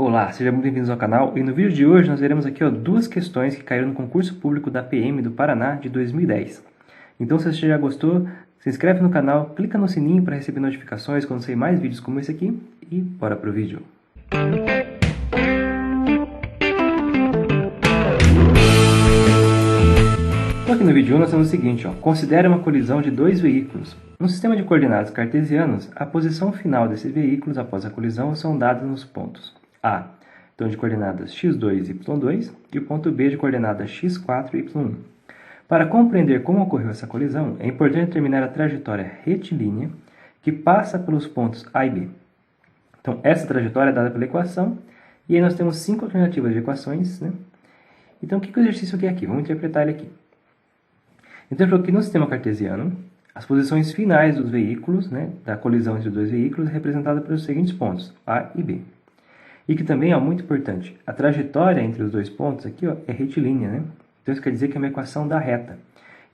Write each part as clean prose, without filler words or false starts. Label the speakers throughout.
Speaker 1: Olá, sejam muito bem-vindos ao canal e no vídeo de hoje nós veremos aqui duas questões que caíram no concurso público da PM do Paraná de 2010. Então se você já gostou, se inscreve no canal, clica no sininho para receber notificações quando sair mais vídeos como esse aqui e bora pro vídeo. Então aqui no vídeo 1 nós temos o seguinte, considere uma colisão de dois veículos. No sistema de coordenadas cartesianos, a posição final desses veículos após a colisão são dadas nos pontos A, então de coordenadas x2 e y2, e o ponto B de coordenadas x4 e y1. Para compreender como ocorreu essa colisão, é importante determinar a trajetória retilínea que passa pelos pontos A e B. Então, essa trajetória é dada pela equação, e aí nós temos 5 alternativas de equações, né? Então, o que o exercício quer aqui? Vamos interpretar ele aqui. Então, ele falou que no sistema cartesiano, as posições finais dos veículos, né, da colisão entre dois veículos, é representada pelos seguintes pontos, A e B. E que também é muito importante, a trajetória entre os dois pontos aqui é retilínea, né? Então isso quer dizer que é uma equação da reta.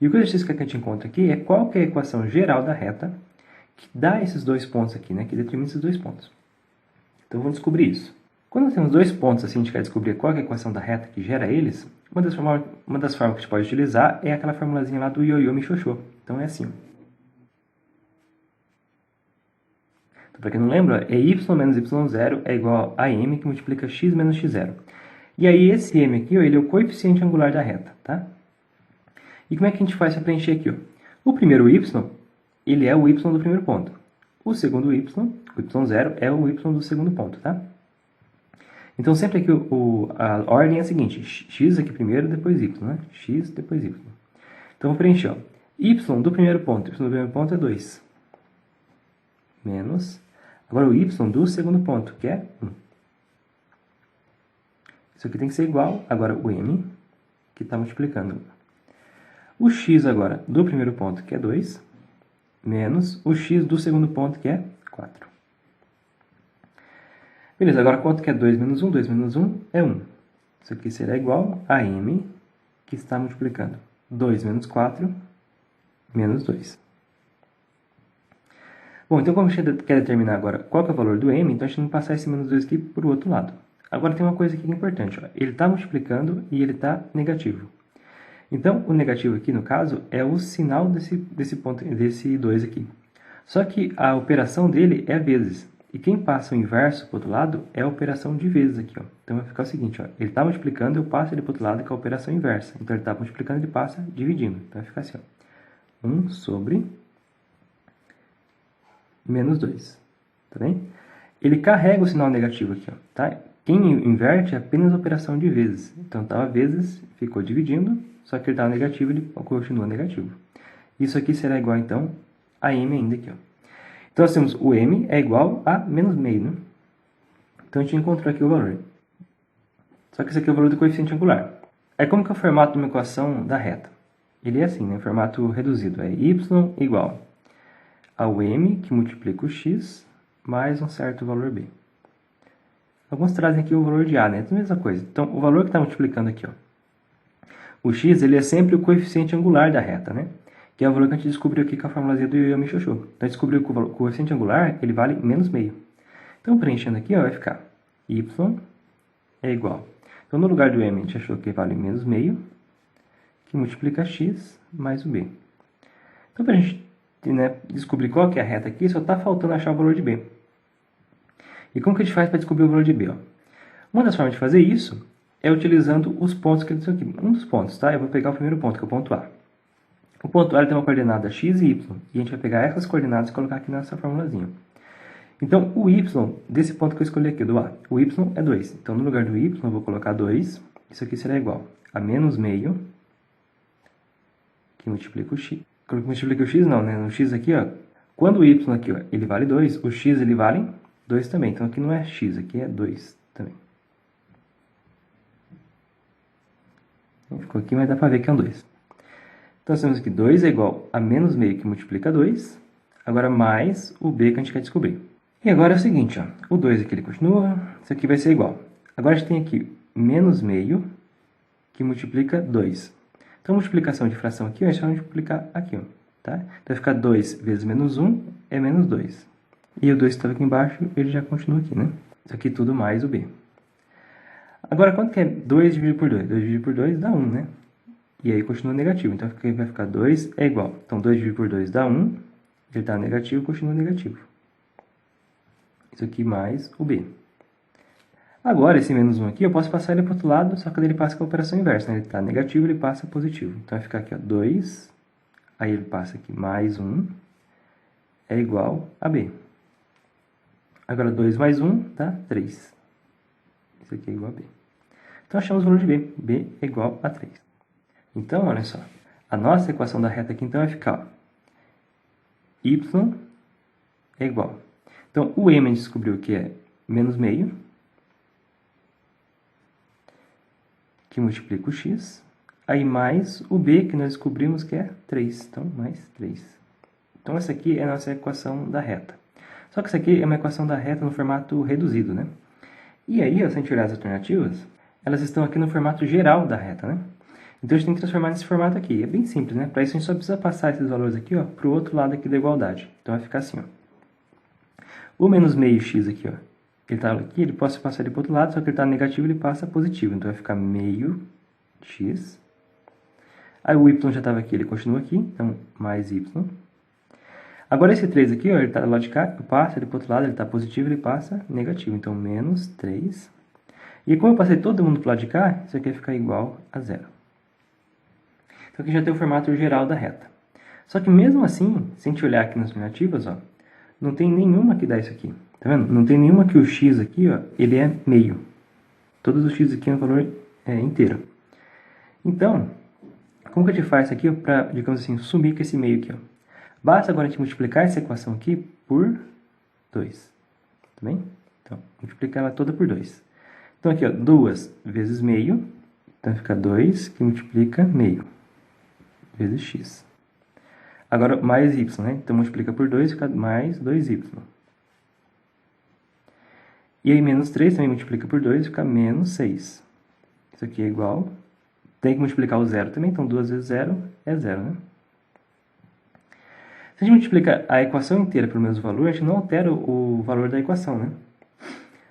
Speaker 1: E o que a gente encontra aqui é qual que é a equação geral da reta que dá esses dois pontos aqui, né? Que determina esses dois pontos. Então vamos descobrir isso. Quando nós temos dois pontos assim, a gente quer descobrir qual que é a equação da reta que gera eles, uma das formas que a gente pode utilizar é aquela formulazinha lá do ioiô michôchô. Então é assim. Então, para quem não lembra, é y menos y0 é igual a m que multiplica x menos x0. E aí esse m aqui, ele é o coeficiente angular da reta, tá? E como é que a gente faz para preencher aqui? O primeiro y, ele é o y do primeiro ponto. O segundo y, o y0, é o y do segundo ponto, tá? Então sempre aqui a ordem é a seguinte, x aqui primeiro, depois y, né? X, depois y. Então vou preencher, y do primeiro ponto é 2. Menos... Agora o y do segundo ponto, que é 1. Isso aqui tem que ser igual, agora o m, que está multiplicando. O x agora do primeiro ponto, que é 2, menos o x do segundo ponto, que é 4. Beleza, agora quanto que é 2 menos 1? 2 menos 1 é 1. Isso aqui será igual a m, que está multiplicando. 2 menos 4, menos 2. Bom, então como a gente quer determinar agora qual que é o valor do m, então a gente tem que passar esse menos 2 aqui para o outro lado. Agora tem uma coisa aqui que é importante, ele está multiplicando e ele está negativo. Então o negativo aqui no caso é o sinal desse 2 aqui. Só que a operação dele é vezes, e quem passa o inverso para o outro lado é a operação de vezes aqui. Então vai ficar o seguinte, ele está multiplicando, eu passo ele para o outro lado que é a operação inversa. Então ele está multiplicando, ele passa dividindo. Então vai ficar assim, 1 sobre... menos 2, tá bem? Ele carrega o sinal negativo aqui, tá? Quem inverte é apenas a operação de vezes. Então, estava vezes, ficou dividindo, só que ele estava negativo, ele continua negativo. Isso aqui será igual, então, a m ainda aqui, Então, nós temos o m é igual a menos meio, né? Então, a gente encontrou aqui o valor. Só que esse aqui é o valor do coeficiente angular. Aí, como que é o formato de uma equação da reta? Ele é assim, né? Formato reduzido. É y igual ao m, que multiplica o x, mais um certo valor b. Alguns trazem aqui o valor de a, né? É a mesma coisa. Então, o valor que está multiplicando aqui, o x, ele é sempre o coeficiente angular da reta, né? Que é o valor que a gente descobriu aqui com a formulazinha do ioiô michôchô. Então, a gente descobriu que o coeficiente angular, ele vale menos meio. Então, preenchendo aqui, vai ficar y é igual. Então, no lugar do m, a gente achou que vale menos meio, que multiplica x mais o b. Então, para a gente descobrir qual que é a reta aqui, só está faltando achar o valor de b. E como que a gente faz para descobrir o valor de b? Uma das formas de fazer isso é utilizando os pontos que eles estão aqui. Um dos pontos, tá? Eu vou pegar o primeiro ponto, que é o ponto A. O ponto A tem uma coordenada x e y, e a gente vai pegar essas coordenadas e colocar aqui nessa formulazinha. Então, o y desse ponto que eu escolhi aqui, do A, o y é 2. Então, no lugar do y, eu vou colocar 2. Isso aqui será igual a menos meio, que multiplica o x. Quando multiplica o x, não, né? No x aqui, quando o y aqui, ele vale 2, o x ele vale 2 também. Então, aqui não é x, aqui é 2 também. Ficou aqui, mas dá para ver que é um 2. Então, nós temos aqui 2 é igual a menos meio, que multiplica 2. Agora, mais o b que a gente quer descobrir. E agora é o seguinte, o 2 aqui ele continua, isso aqui vai ser igual. Agora, a gente tem aqui menos meio, que multiplica 2. Então, a multiplicação de fração aqui, a gente vai multiplicar aqui, tá? Então, vai ficar 2 vezes menos 1 é menos 2. E o 2 que estava aqui embaixo, ele já continua aqui, né? Isso aqui tudo mais o b. Agora, quanto que é 2 dividido por 2? 2 dividido por 2 dá 1, né? E aí continua negativo. Então, vai ficar 2 é igual. Então, 2 dividido por 2 dá 1. Ele está negativo, continua negativo. Isso aqui mais o b. Agora, esse menos 1 aqui, eu posso passar ele para o outro lado, só que ele passa com a operação inversa, né? Ele está negativo, ele passa positivo. Então, vai ficar aqui, ó, 2. Aí ele passa aqui mais 1 é igual a b. Agora, 2 mais 1 dá 3. Isso aqui é igual a b. Então, achamos o valor de b. b é igual a 3. Então, olha só. A nossa equação da reta aqui, então, vai ficar, ó, y é igual. Então, o m a gente descobriu que é menos meio, que multiplica o x, aí mais o b, que nós descobrimos que é 3. Então, mais 3. Então, essa aqui é a nossa equação da reta. Só que essa aqui é uma equação da reta no formato reduzido, né? E aí, ó, se a gente olhar as alternativas, elas estão aqui no formato geral da reta, né? Então, a gente tem que transformar nesse formato aqui. É bem simples, né? Para isso, a gente só precisa passar esses valores aqui, ó, para o outro lado aqui da igualdade. Então, vai ficar assim, ó. O menos meio x aqui, ó, ele está aqui, ele pode passar ele para o outro lado, só que ele está negativo, ele passa positivo. Então, vai ficar meio x. Aí, o y já estava aqui, ele continua aqui. Então, mais y. Agora, esse 3 aqui, ó, ele está do lado de cá, eu passo ele para o outro lado, ele está positivo, ele passa negativo. Então, menos 3. E como eu passei todo mundo para o lado de cá, isso aqui vai ficar igual a 0. Então, aqui já tem o formato geral da reta. Só que mesmo assim, se a gente olhar aqui nas alternativas, ó, não tem nenhuma que dá isso aqui. Tá vendo? Não tem nenhuma que o x aqui, ó, ele é meio. Todos os x aqui é um valor inteiro. Então, como que a gente faz isso aqui para, digamos assim, sumir com esse meio aqui, ó? Basta agora a gente multiplicar essa equação aqui por 2. Tá bem? Então, multiplicar ela toda por 2. Então, aqui, ó, 2 vezes meio. Então, fica 2 que multiplica meio. Vezes x. Agora, mais y, né? Então, multiplica por 2, fica mais 2y. E aí, menos 3 também multiplica por 2, fica menos 6. Isso aqui é igual. Tem que multiplicar o zero também, então 2 vezes 0 é 0, né? Se a gente multiplica a equação inteira pelo mesmo valor, a gente não altera o valor da equação, né?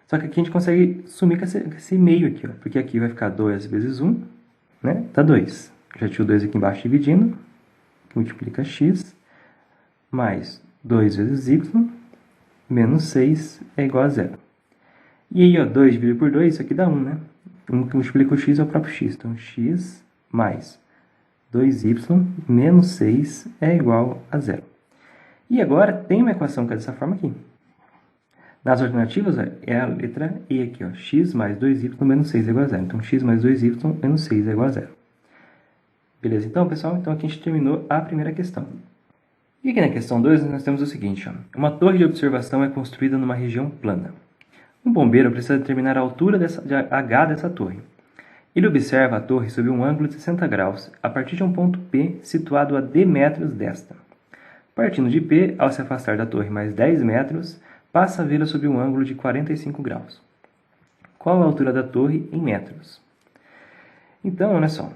Speaker 1: Só que aqui a gente consegue sumir com esse meio aqui, ó. Porque aqui vai ficar 2 vezes 1, né? Dá 2. Já tinha o 2 aqui embaixo dividindo. Multiplica x, mais 2 vezes y, menos 6 é igual a 0. E aí, ó, 2 dividido por 2, isso aqui dá 1, né? 1 que multiplica o x é o próprio x. Então, x mais 2y menos 6 é igual a 0. E agora, tem uma equação que é dessa forma aqui. Nas alternativas, ó, é a letra E aqui, ó. X mais 2y menos 6 é igual a 0. Então, x mais 2y menos 6 é igual a 0. Beleza, então, pessoal? Então, aqui a gente terminou a primeira questão. E aqui na questão 2, nós temos o seguinte, ó. Uma torre de observação é construída numa região plana. Um bombeiro precisa determinar a altura de H dessa torre. Ele observa a torre sob um ângulo de 60 graus, a partir de um ponto P situado a d metros desta. Partindo de P, ao se afastar da torre mais 10 metros, passa a vê-la sob um ângulo de 45 graus. Qual a altura da torre em metros? Então, olha só.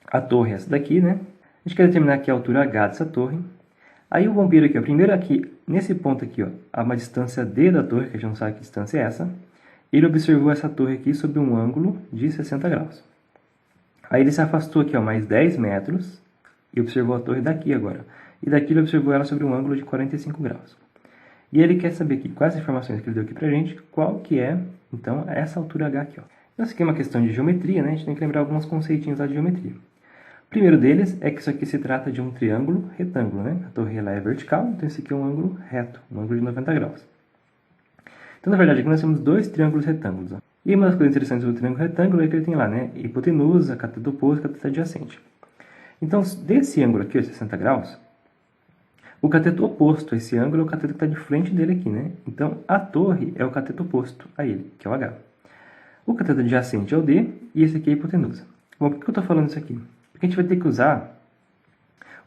Speaker 1: A torre é essa daqui, né? A gente quer determinar aqui a altura H dessa torre. Aí o bombeiro aqui, ó, primeiro aqui, nesse ponto aqui, ó, há uma distância D da torre, que a gente não sabe que distância é essa. Ele observou essa torre aqui sob um ângulo de 60 graus. Aí ele se afastou aqui, ó, mais 10 metros e observou a torre daqui agora. E daqui ele observou ela sob um ângulo de 45 graus. E ele quer saber aqui, com as informações que ele deu aqui pra gente, qual que é, então, essa altura H aqui, ó. Então, isso aqui é uma questão de geometria, né? A gente tem que lembrar alguns conceitinhos lá de geometria. O primeiro deles é que isso aqui se trata de um triângulo retângulo, né? A torre ela é vertical, então esse aqui é um ângulo reto, um ângulo de 90 graus. Então, na verdade, aqui nós temos dois triângulos retângulos. Ó. E uma das coisas interessantes do triângulo retângulo é que ele tem lá, né? Hipotenusa, cateto oposto, cateto adjacente. Então, desse ângulo aqui, ó, 60 graus, o cateto oposto a esse ângulo é o cateto que está de frente dele aqui, né? Então, a torre é o cateto oposto a ele, que é o H. O cateto adjacente é o D e esse aqui é a hipotenusa. Bom, por que eu estou falando isso aqui? Porque a gente vai ter que usar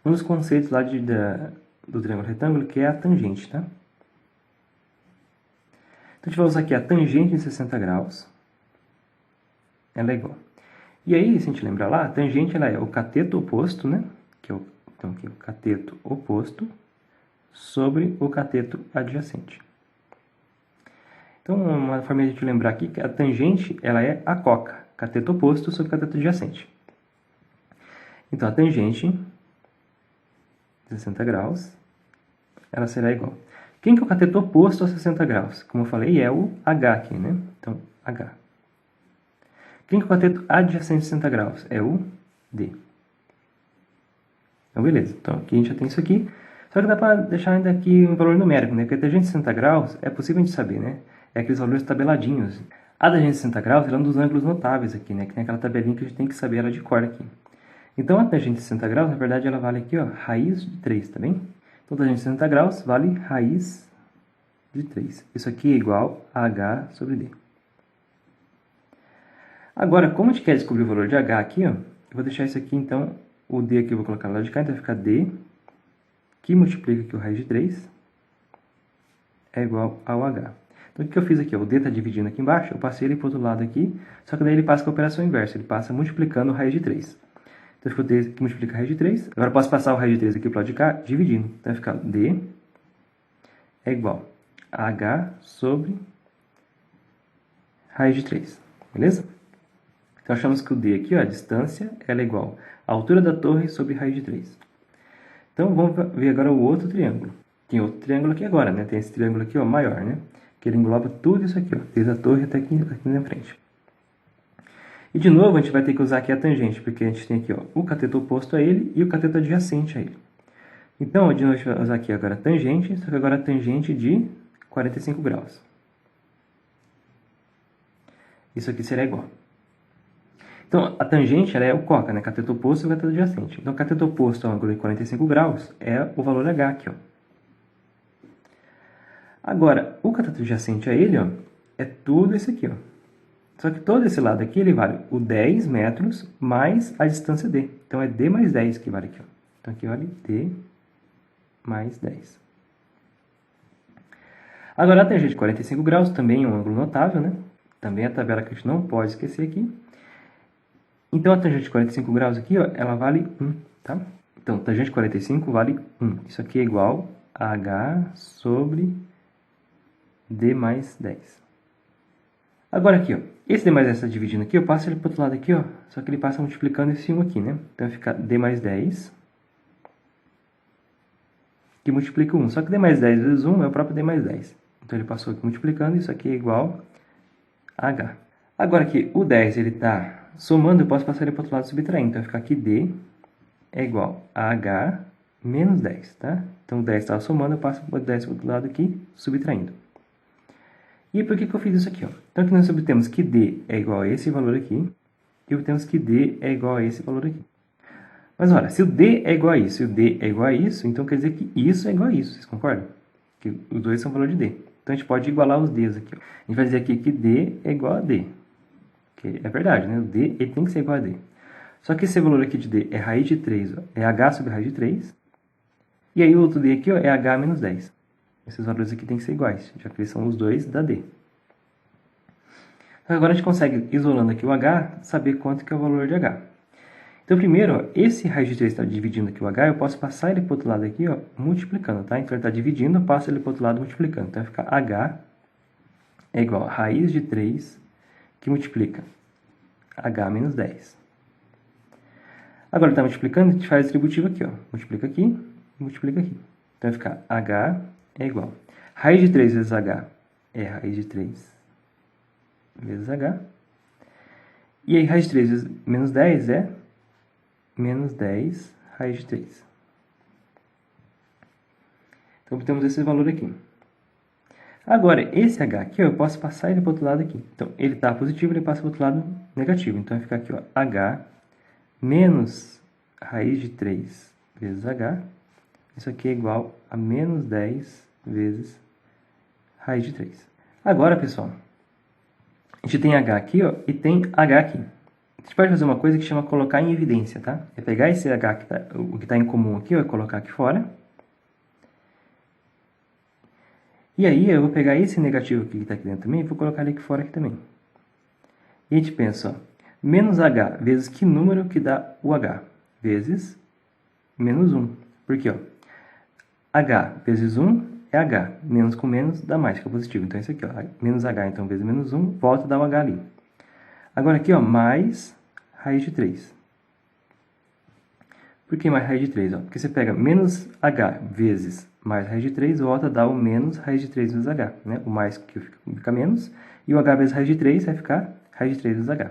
Speaker 1: um dos conceitos lá do triângulo retângulo, que é a tangente, tá? Então, a gente vai usar aqui a tangente de 60 graus. Ela é igual. E aí, se a gente lembrar lá, a tangente ela é o cateto oposto, né? Que é então, aqui, o cateto oposto sobre o cateto adjacente. Então, uma forma de a gente lembrar aqui que a tangente ela é a coca, cateto oposto sobre cateto adjacente. Então, a tangente de 60 graus, ela será igual. Quem que é o cateto oposto a 60 graus? Como eu falei, é o H aqui, né? Então, H. Quem que é o cateto adjacente a 60 graus? É o D. Então, beleza. Então, aqui a gente já tem isso aqui. Só que dá para deixar ainda aqui um valor numérico, né? Porque a tangente de 60 graus é possível a gente saber, né? É aqueles valores tabeladinhos. A tangente de 60 graus é um dos ângulos notáveis aqui, né? Que tem aquela tabelinha que a gente tem que saber ela de cor aqui. Então, a tangente de 60 graus, na verdade, ela vale aqui, ó, raiz de 3, tá bem? Então, a tangente de 60 graus vale raiz de 3. Isso aqui é igual a H sobre D. Agora, como a gente quer descobrir o valor de H aqui, ó, eu vou deixar isso aqui, então, o D aqui eu vou colocar lá de cá, então vai ficar D, que multiplica aqui o raiz de 3, é igual ao H. Então, o que eu fiz aqui? Ó, o D está dividindo aqui embaixo, eu passei ele para o outro lado aqui, só que daí ele passa com a operação inversa, ele passa multiplicando o raiz de 3. Então, ficou D que multiplica a raiz de 3. Agora, eu posso passar o raiz de 3 aqui para o lado de cá, dividindo. Então, vai ficar D é igual a H sobre raiz de 3. Beleza? Então, achamos que o D aqui, ó, a distância, ela é igual à altura da torre sobre raiz de 3. Então, vamos ver agora o outro triângulo. Tem outro triângulo aqui agora, né? Tem esse triângulo aqui, ó, maior, né? Que ele engloba tudo isso aqui, ó, desde a torre até aqui na frente. E, de novo, a gente vai ter que usar aqui a tangente, porque a gente tem aqui, ó, o cateto oposto a ele e o cateto adjacente a ele. Então, de novo, a gente vai usar aqui agora a tangente, só que agora a tangente de 45 graus. Isso aqui será igual. Então, a tangente ela é o coca, né? Cateto oposto e o cateto adjacente. Então, o cateto oposto ao ângulo de 45 graus é o valor H aqui, ó. Agora, o cateto adjacente a ele, ó, é tudo isso aqui, ó. Só que todo esse lado aqui, ele vale o 10 metros mais a distância D. Então, é D mais 10 que vale aqui, ó. Então, aqui vale D mais 10. Agora, a tangente de 45 graus também é um ângulo notável, né? Também é a tabela que a gente não pode esquecer aqui. Então, a tangente de 45 graus aqui, ó, ela vale 1, tá? Então, tangente de 45 vale 1. Isso aqui é igual a H sobre D mais 10. Agora aqui, ó, esse D mais 10 está dividindo aqui, eu passo ele para o outro lado aqui, ó, só que ele passa multiplicando esse 1 aqui, né? Então, vai ficar D mais 10, que multiplica 1. Só que D mais 10 vezes 1 é o próprio D mais 10. Então, ele passou aqui multiplicando, isso aqui é igual a H. Agora aqui, o 10, ele está somando, eu posso passar ele para o outro lado subtraindo. Então, vai ficar aqui D é igual a H menos 10, tá? Então, o 10 estava somando, eu passo o 10 para o outro lado aqui, subtraindo. E por que eu fiz isso aqui, ó? Então, aqui nós obtemos que D é igual a esse valor aqui, e obtemos que D é igual a esse valor aqui. Mas, olha, se o D é igual a isso e o D é igual a isso, então quer dizer que isso é igual a isso, vocês concordam? Que os dois são valor de D. Então, a gente pode igualar os Ds aqui, ó. A gente vai dizer aqui que D é igual a D. Que é verdade, né? O D ele tem que ser igual a D. Só que esse valor aqui de D é raiz de 3, ó, é H sobre raiz de 3. E aí o outro D aqui, ó, é H menos 10. Esses valores aqui têm que ser iguais, já que eles são os dois da D. Agora a gente consegue, isolando aqui o H, saber quanto que é o valor de H. Então, primeiro, ó, esse raiz de 3 está dividindo aqui o H, eu posso passar ele para o outro lado aqui, ó, multiplicando, tá? Então, ele está dividindo, eu passo ele para o outro lado multiplicando. Então, vai ficar H é igual a raiz de 3, que multiplica H menos 10. Agora, está multiplicando, a gente faz a distributiva aqui, ó. Multiplica aqui e multiplica aqui. Então, vai ficar H é igual. Raiz de 3 vezes H é raiz de 3 vezes H. E aí, raiz de 3 vezes menos 10 é menos 10 raiz de 3. Então, obtemos esse valor aqui. Agora, esse H aqui, ó, eu posso passar ele para o outro lado aqui. Então, ele está positivo, ele passa para o outro lado negativo. Então, vai ficar aqui, ó, H menos raiz de 3 vezes H. Isso aqui é igual a menos 10 vezes raiz de 3. Agora, pessoal, a gente tem H aqui, ó, e tem H aqui. A gente pode fazer uma coisa que chama colocar em evidência, tá? É pegar esse H, o que está em comum aqui, ó, e colocar aqui fora. E aí, eu vou pegar esse negativo aqui que está aqui dentro também e vou colocar ele aqui fora aqui também. E a gente pensa, ó, menos H vezes que número que dá o H? Vezes menos 1. Por quê? Ó? H vezes 1 é é h. Menos com menos dá mais, que é positivo. Então, isso aqui, ó, menos h, então, vezes menos 1, volta a dar o h ali. Agora aqui, ó, mais raiz de 3. Por que mais raiz de 3? Ó? Porque você pega menos h vezes mais raiz de 3, volta a dar o menos raiz de 3 vezes h. Né? O mais que fica menos, e o h vezes raiz de 3 vai ficar raiz de 3 vezes h.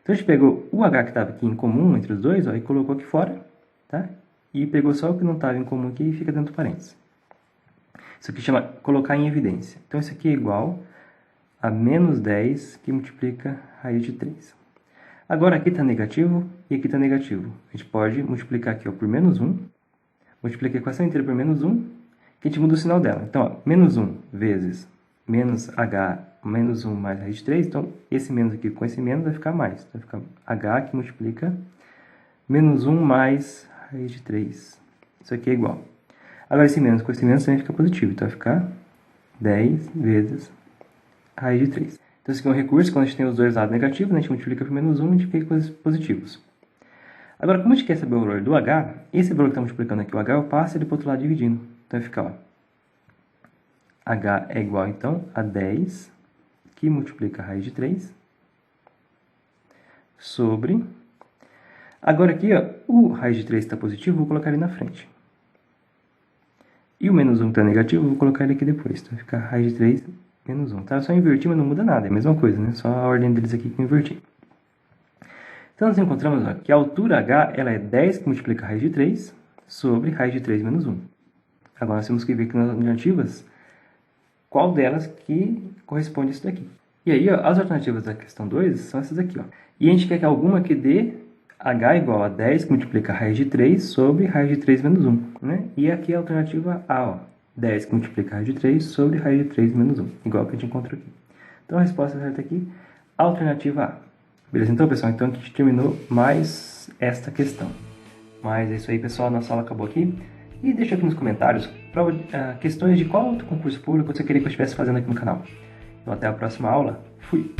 Speaker 1: Então, a gente pegou o h que estava aqui em comum entre os dois, ó, e colocou aqui fora, tá? E pegou só o que não estava em comum aqui e fica dentro do parênteses. Isso aqui chama colocar em evidência. Então, isso aqui é igual a menos 10 que multiplica raiz de 3. Agora, aqui está negativo e aqui está negativo. A gente pode multiplicar aqui ó, por menos 1. Multiplica a equação inteira por menos 1, que a gente muda o sinal dela. Então, ó, menos 1 vezes menos h, menos 1 mais raiz de 3. Então, esse menos aqui com esse menos vai ficar mais. Vai ficar h que multiplica menos 1 mais raiz de 3. Isso aqui é igual. Agora, esse menos com esse menos também fica positivo. Então, vai ficar 10 vezes raiz de 3. Então, esse aqui é um recurso. Quando a gente tem os dois lados negativos, a gente multiplica por menos 1 e a gente fica com os positivos. Agora, como a gente quer saber o valor do h, esse valor que está multiplicando aqui, o h, eu passo ele para o outro lado dividindo. Então, vai ficar, ó, h é igual, então, a 10, que multiplica a raiz de 3, sobre... Agora aqui, ó, o raiz de 3 está positivo, vou colocar ele na frente. E o menos 1 está negativo, vou colocar ele aqui depois. Então, vai ficar raiz de 3 menos 1. Tá? Eu só inverti, mas não muda nada, é a mesma coisa, né? Só a ordem deles aqui que eu inverti. Então, nós encontramos ó, que a altura h ela é 10 que multiplica a raiz de 3 sobre raiz de 3 menos 1. Agora, nós temos que ver aqui nas alternativas qual delas que corresponde a isso daqui. E aí, ó, as alternativas da questão 2 são essas aqui. Ó. E a gente quer que alguma que dê h igual a 10 que multiplica a raiz de 3 sobre raiz de 3 menos 1. Né? E aqui a alternativa A, ó, 10 que multiplica a raiz de 3 sobre raiz de 3 menos 1. Igual que a gente encontrou aqui. Então, a resposta certa aqui, alternativa A. Beleza? Então, pessoal, então a gente terminou mais esta questão. Mas é isso aí, pessoal. Nossa aula acabou aqui. E deixa aqui nos comentários questões de qual outro concurso público você queria que eu estivesse fazendo aqui no canal. Então, até a próxima aula. Fui!